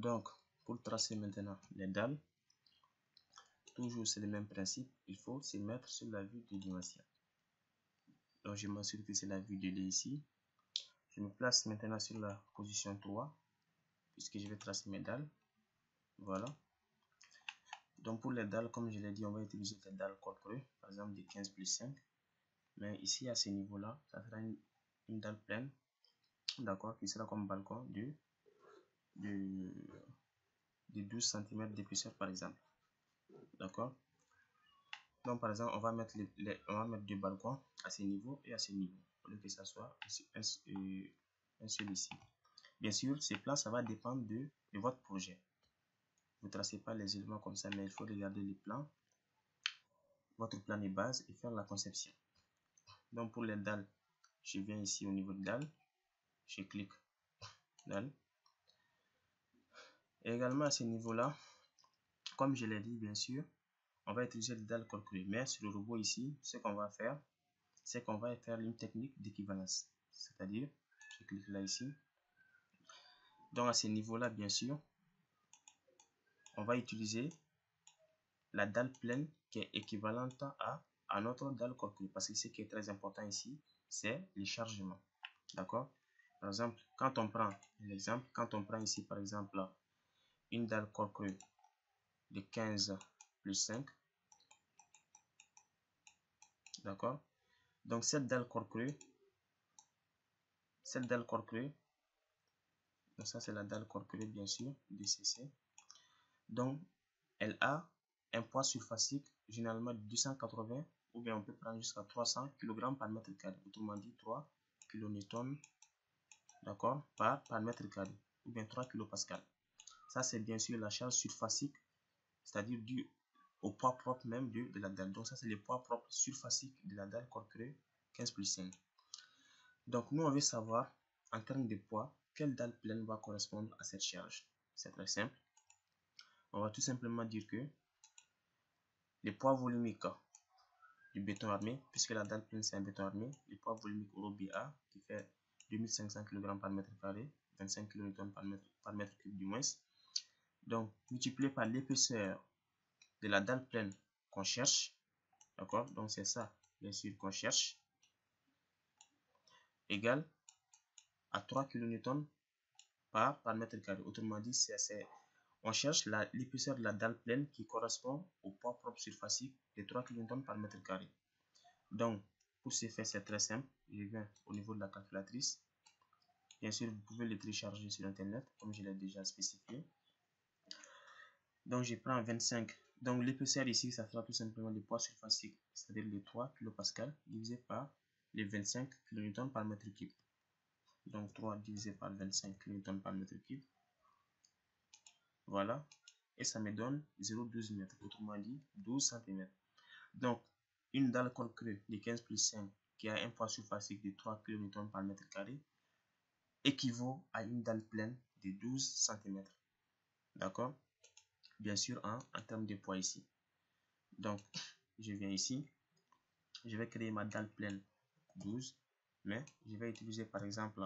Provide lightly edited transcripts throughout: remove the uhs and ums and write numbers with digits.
Donc, pour tracer maintenant les dalles, toujours c'est le même principe, il faut se mettre sur la vue de dimension. Donc, je m'assure que c'est la vue de D ici. Je me place maintenant sur la position 3, puisque je vais tracer mes dalles. Voilà. Donc, pour les dalles, comme je l'ai dit, on va utiliser des dalles col creux, par exemple de 15 plus 5. Mais ici, à ce niveau-là, ça sera une dalle pleine, d'accord, qui sera comme balcon de 12 cm d'épaisseur, par exemple. D'accord. Donc, par exemple, on va mettre deux balcons à ce niveau et à ce niveau, au lieu que ça soit un seul ici. Bien sûr, ces plans, ça va dépendre de votre projet. Vous ne tracez pas les éléments comme ça, mais il faut regarder les plans, votre plan de base et faire la conception. Donc, pour les dalles, je viens ici au niveau de dalle, je clique dalle. Et également à ce niveau-là, comme je l'ai dit, bien sûr, on va utiliser des dalles col creux. Mais sur le robot ici, ce qu'on va faire, c'est qu'on va faire une technique d'équivalence. C'est-à-dire, je clique là ici. Donc à ce niveau-là, bien sûr, on va utiliser la dalle pleine qui est équivalente à notre dalle col creux. Parce que ce qui est très important ici, c'est le chargement. D'accord? Par exemple, quand on prend l'exemple, quand on prend ici, par exemple, une dalle col creux de 15 plus 5. D'accord? Donc cette dalle col creux, donc ça c'est la dalle col creux bien sûr, DCC. Donc elle a un poids surfacique généralement de 280 ou bien on peut prendre jusqu'à 300 kg par mètre carré, autrement dit 3 kN, d'accord, par mètre carré, ou bien 3 kPa. Ça c'est bien sûr la charge surfacique, c'est-à-dire due au poids propre même de la dalle. Donc ça c'est le poids propre surfacique de la dalle col creux 15 plus 5. Donc nous on veut savoir en termes de poids quelle dalle pleine va correspondre à cette charge. C'est très simple. On va tout simplement dire que le poids volumique du béton armé, puisque la dalle pleine c'est un béton armé, le poids volumique OBA qui fait 2500 kg par mètre carré, 25 kN par mètre cube du moins. Donc multiplié par l'épaisseur de la dalle pleine qu'on cherche, d'accord, donc c'est ça bien sûr qu'on cherche, égale à 3 kN par mètre carré. Autrement dit, on cherche l'épaisseur de la dalle pleine qui correspond au poids propre surfacique de 3 kN par mètre carré. Donc, pour ce faire, c'est très simple. Je viens au niveau de la calculatrice. Bien sûr, vous pouvez le télécharger sur Internet, comme je l'ai déjà spécifié. Donc, je prends 25. Donc, l'épaisseur ici, ça sera tout simplement le poids surfacique, c'est-à-dire les 3 kPa divisé par les 25 kN par mètre cube. Donc, 3 divisé par 25 kN par mètre cube. Voilà. Et ça me donne 0,12 m. Autrement dit, 12 cm. Donc, une dalle col creux de 15 plus 5 qui a un poids surfacique de 3 kN par mètre carré équivaut à une dalle pleine de 12 cm. D'accord? Bien sûr, en termes de poids ici. Donc, je viens ici. Je vais créer ma dalle pleine 12. Mais je vais utiliser par exemple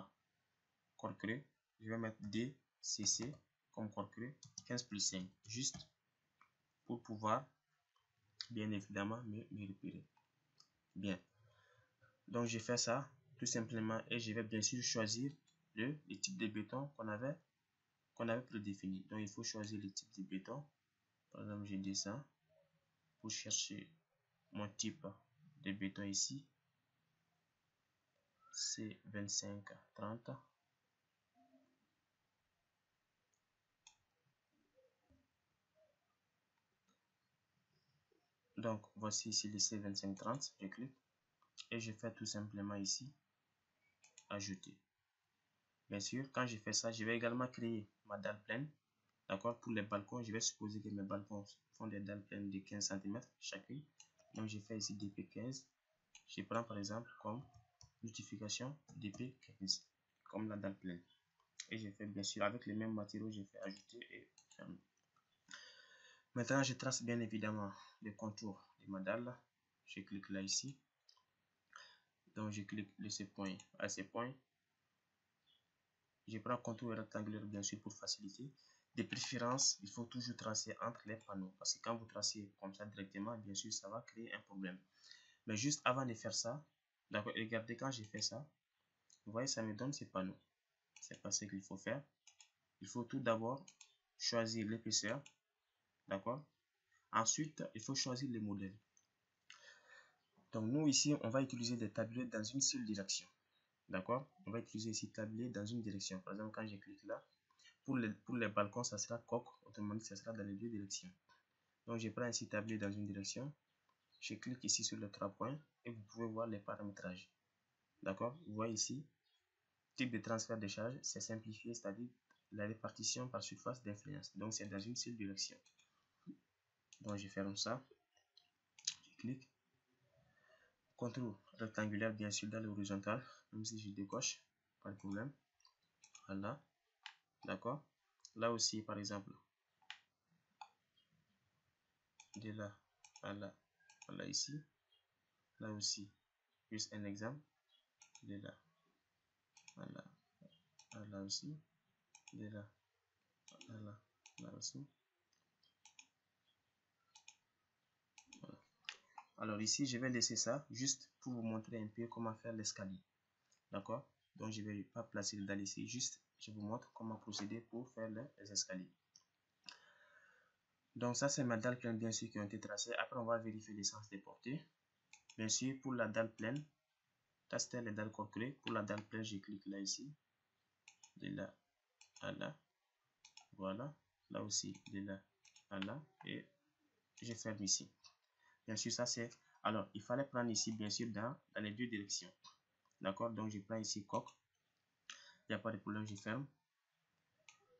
col creux. Je vais mettre DCC comme col creux 15 plus 5. Juste pour pouvoir bien évidemment me repérer. Bien. Donc, je fais ça tout simplement et je vais bien sûr choisir le type de béton qu'on avait prédéfini. Donc, il faut choisir le type de béton. Par exemple, je descends pour chercher mon type de béton ici. C'est 25-30. Donc, voici ici le C25-30. Je clique et je fais tout simplement ici ajouter. Bien sûr, quand je fais ça, je vais également créer ma dalle pleine. D'accord, pour les balcons, je vais supposer que mes balcons font des dalles pleines de 15 cm chacune. Donc, je fais ici DP15. Je prends par exemple comme multiplication DP15, comme la dalle pleine. Et je fais bien sûr avec les mêmes matériaux, je fais ajouter et fermer. Maintenant, je trace bien évidemment les contours de ma dalle. Je clique là ici. Donc, je clique de ce point à ce point. Je prends contour rectangulaire bien sûr pour faciliter. De préférence, il faut toujours tracer entre les panneaux. Parce que quand vous tracez comme ça directement, bien sûr, ça va créer un problème. Mais juste avant de faire ça, d'accord, regardez quand j'ai fait ça, vous voyez, ça me donne ces panneaux. C'est pas ce qu'il faut faire. Il faut tout d'abord choisir l'épaisseur, d'accord. Ensuite, il faut choisir les modèles. Donc, nous ici, on va utiliser des tablets dans une seule direction, d'accord. On va utiliser ici tablets dans une direction. Par exemple, quand je clique là, pour les balcons, ça sera coque, autrement dit, ça sera dans les deux directions. Donc, je prends ici tablé dans une direction. Je clique ici sur les 3 points et vous pouvez voir les paramétrages. D'accord? Vous voyez ici, type de transfert de charge, c'est simplifié, c'est-à-dire la répartition par surface d'influence. Donc, c'est dans une seule direction. Donc, je ferme ça. Je clique. Contrôle rectangulaire, bien sûr, dans l'horizontale. Même si je décoche, pas de problème. Voilà. D'accord? Là aussi, par exemple, de là à là, voilà ici. Là aussi, juste un exemple. De là à là, à là aussi. De là à là, là aussi. Voilà. Alors ici, je vais laisser ça juste pour vous montrer un peu comment faire l'escalier. D'accord? Donc, je ne vais pas placer le dalle ici, juste je vous montre comment procéder pour faire les escaliers. Donc, ça, c'est ma dalle pleine, bien sûr, qui ont été tracées. Après, on va vérifier les sens des portées. Bien sûr, pour la dalle pleine, ça c'était les dalles corporées. Pour la dalle pleine, je clique là, ici. De là à là. Voilà. Là aussi, de là à là. Et je ferme ici. Bien sûr, ça c'est... Alors, il fallait prendre ici, bien sûr, dans les deux directions. D'accord? Donc, je prends ici coque. Il n'y a pas de problème, je ferme.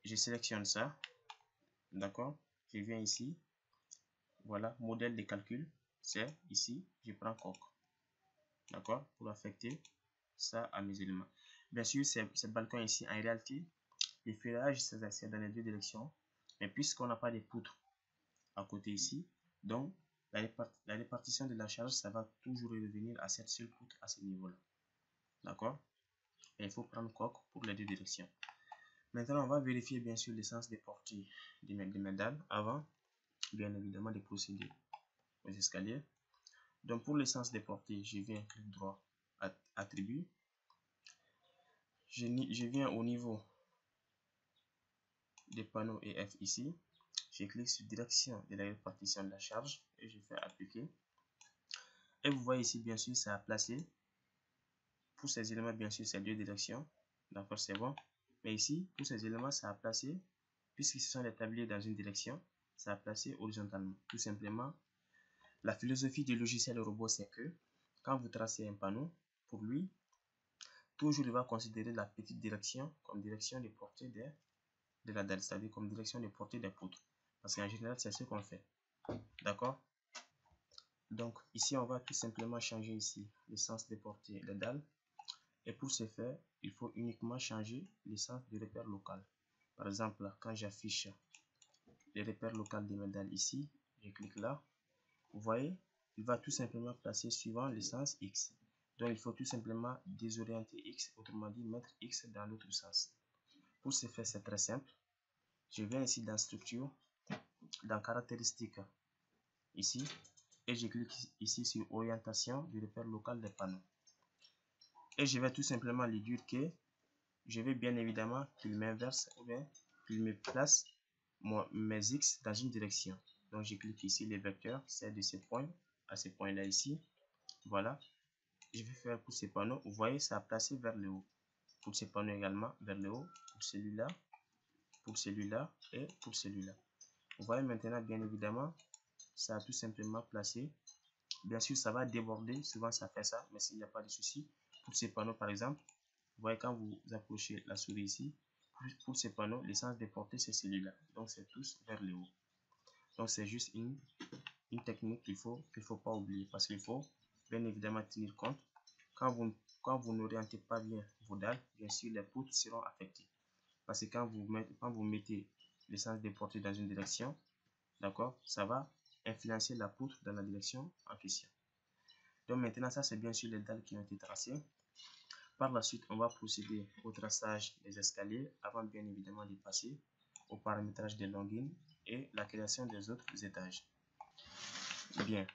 Je sélectionne ça. D'accord? Je viens ici. Voilà, modèle de calcul. C'est ici, je prends coque. D'accord? Pour affecter ça à mes éléments. Bien sûr, ce balcon ici, en réalité, le ferrage, c'est dans les deux directions. Mais puisqu'on n'a pas de poutres à côté ici, donc la répartition de la charge, ça va toujours revenir à cette seule poutre à ce niveau-là. D'accord? Et il faut prendre coque pour les deux directions. Maintenant, on va vérifier bien sûr l'essence des portées de mes dalles avant, bien évidemment, de procéder aux escaliers. Donc, pour l'essence des portées, je viens clic droit, attribut. Je viens au niveau des panneaux EF ici. Je clique sur direction de la répartition de la charge et je fais appliquer. Et vous voyez ici, bien sûr, ça a placé. Pour ces éléments, bien sûr, c'est deux directions. D'accord, c'est bon. Mais ici, pour ces éléments, ça a placé, puisque ce sont des tabliers dans une direction, ça a placé horizontalement. Tout simplement, la philosophie du logiciel robot, c'est que quand vous tracez un panneau, pour lui, toujours il va considérer la petite direction comme direction de portée de la dalle, c'est-à-dire comme direction de portée des poutres. Parce qu'en général, c'est ce qu'on fait. D'accord? Donc, ici, on va tout simplement changer ici le sens de portée des dalles. Et pour ce faire, il faut uniquement changer le sens du repère local. Par exemple, quand j'affiche le repère local de mes dalles ici, je clique là. Vous voyez, il va tout simplement placer suivant le sens X. Donc, il faut tout simplement désorienter X, autrement dit, mettre X dans l'autre sens. Pour ce faire, c'est très simple. Je viens ici dans structure, dans caractéristiques, ici, et je clique ici sur orientation du repère local des panneaux. Et je vais tout simplement lui dire que je vais bien évidemment qu'il m'inverse ou bien qu'il me place mes X dans une direction. Donc, je clique ici, les vecteurs, c'est de ce point à ce point-là ici. Voilà. Je vais faire pour ces panneaux. Vous voyez, ça a placé vers le haut. Pour ces panneaux également, vers le haut. Pour celui-là et pour celui-là. Vous voyez maintenant, bien évidemment, ça a tout simplement placé. Bien sûr, ça va déborder. Souvent, ça fait ça, mais s'il n'y a pas de souci. Pour ces panneaux, par exemple, vous voyez quand vous approchez la souris ici, pour ces panneaux, le sens de portée, c'est celui-là. Donc, c'est tous vers le haut. Donc, c'est juste une technique qu'il faut pas oublier. Parce qu'il faut bien évidemment tenir compte. Quand vous n'orientez pas bien vos dalles, bien sûr, les poutres seront affectées. Parce que quand vous mettez le sens de portée dans une direction, d'accord, ça va influencer la poutre dans la direction en question. Donc, maintenant, ça, c'est bien sûr les dalles qui ont été tracées. Par la suite, on va procéder au traçage des escaliers avant bien évidemment de passer au paramétrage des logins et la création des autres étages. Bien,